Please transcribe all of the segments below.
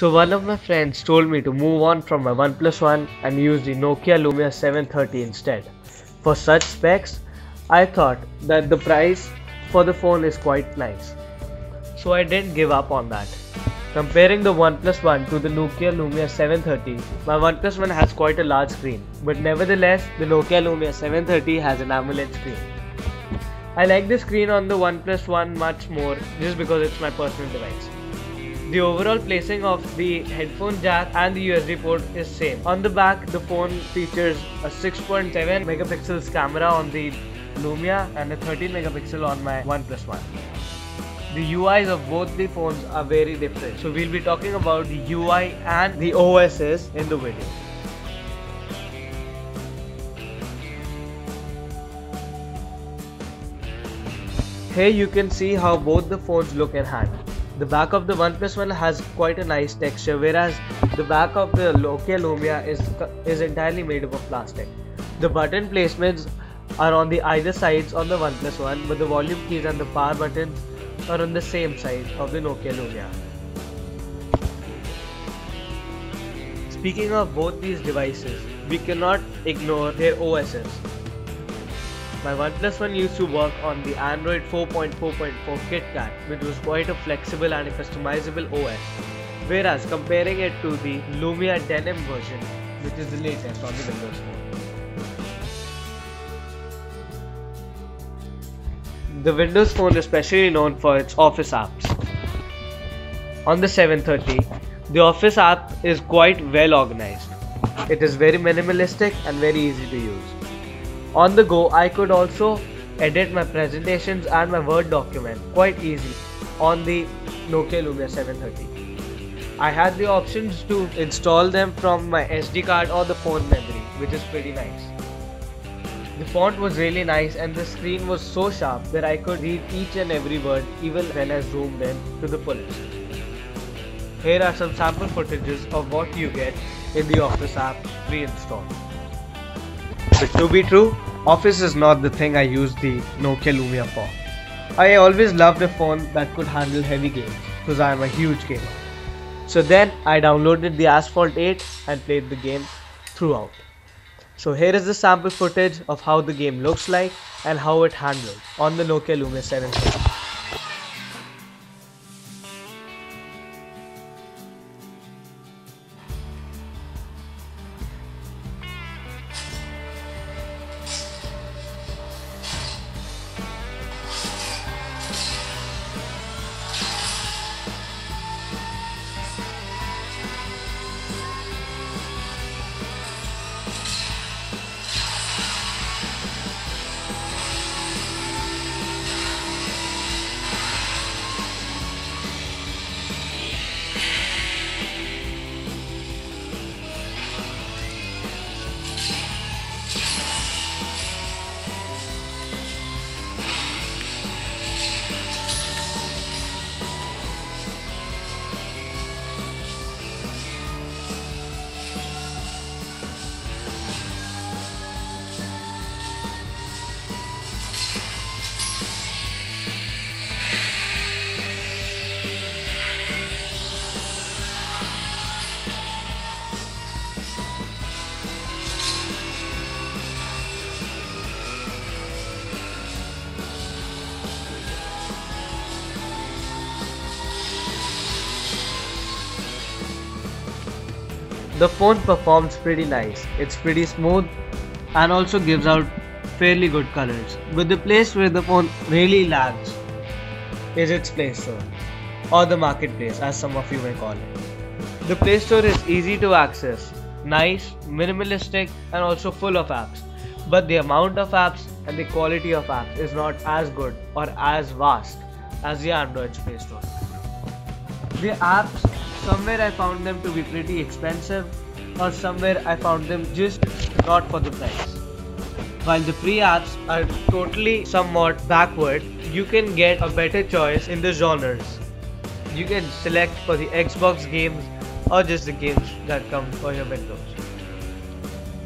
So one of my friends told me to move on from my OnePlus One and use the Nokia Lumia 730 instead. For such specs, I thought that the price for the phone is quite nice. So I didn't give up on that. Comparing the OnePlus One to the Nokia Lumia 730, my OnePlus One has quite a large screen, but nevertheless the Nokia Lumia 730 has an AMOLED screen. I like the screen on the OnePlus One much more just because it's my personal device. The overall placing of the headphone jack and the USB port is same. On the back, the phone features a 6.7 megapixels camera on the Lumia and a 13 megapixel on my OnePlus One. The UIs of both the phones are very different, so we'll be talking about the UI and the OSs in the video. Here you can see how both the phones look in hand. The back of the OnePlus One has quite a nice texture, whereas the back of the Nokia Lumia is entirely made up of plastic. The button placements are on the either sides on the OnePlus One, but the volume keys and the power buttons are on the same side of the Nokia Lumia. Speaking of both these devices, we cannot ignore their OSs. My OnePlus One used to work on the Android 4.4.4 KitKat, which was quite a flexible and a customizable OS, whereas comparing it to the Lumia Denim version, which is the latest on the Windows Phone. The Windows Phone is especially known for its Office apps. On the 730, the Office app is quite well organized. It is very minimalistic and very easy to use. On the go, I could also edit my presentations and my Word document quite easily on the Nokia Lumia 730. I had the options to install them from my SD card or the phone memory, which is pretty nice. The font was really nice and the screen was so sharp that I could read each and every word even when I zoomed in to the fullest. Here are some sample footages of what you get in the Office app pre-installed. But to be true, Office is not the thing I use the Nokia Lumia for. I always loved a phone that could handle heavy games because I am a huge gamer. So then I downloaded the Asphalt 8 and played the game throughout. So here is the sample footage of how the game looks like and how it handled on the Nokia Lumia 730. The phone performs pretty nice, it's pretty smooth and also gives out fairly good colors. But the place where the phone really lags is its Play Store, or the marketplace as some of you may call it. The Play Store is easy to access, nice, minimalistic and also full of apps. But the amount of apps and the quality of apps is not as good or as vast as the Android Play Store. The apps, somewhere I found them to be pretty expensive or somewhere I found them just not for the price. While the free apps are totally somewhat backward, you can get a better choice in the genres. You can select for the Xbox games or just the games that come for your Windows.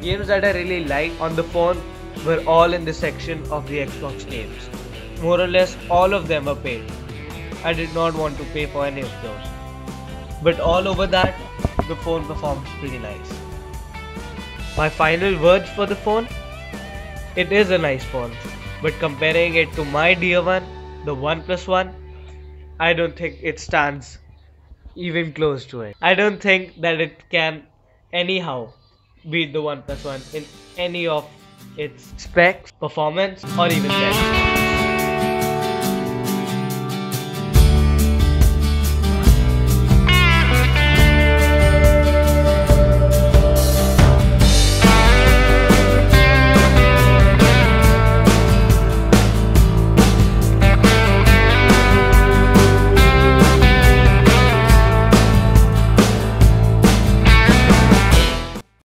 Games that I really liked on the phone were all in the section of the Xbox games. More or less all of them are paid. I did not want to pay for any of those. but all over that, the phone performs pretty nice. My final words for the phone: it is a nice phone, but comparing it to my dear one, the OnePlus One, I don't think it stands even close to it. I don't think that it can anyhow beat the OnePlus One in any of its specs, performance, or even tech.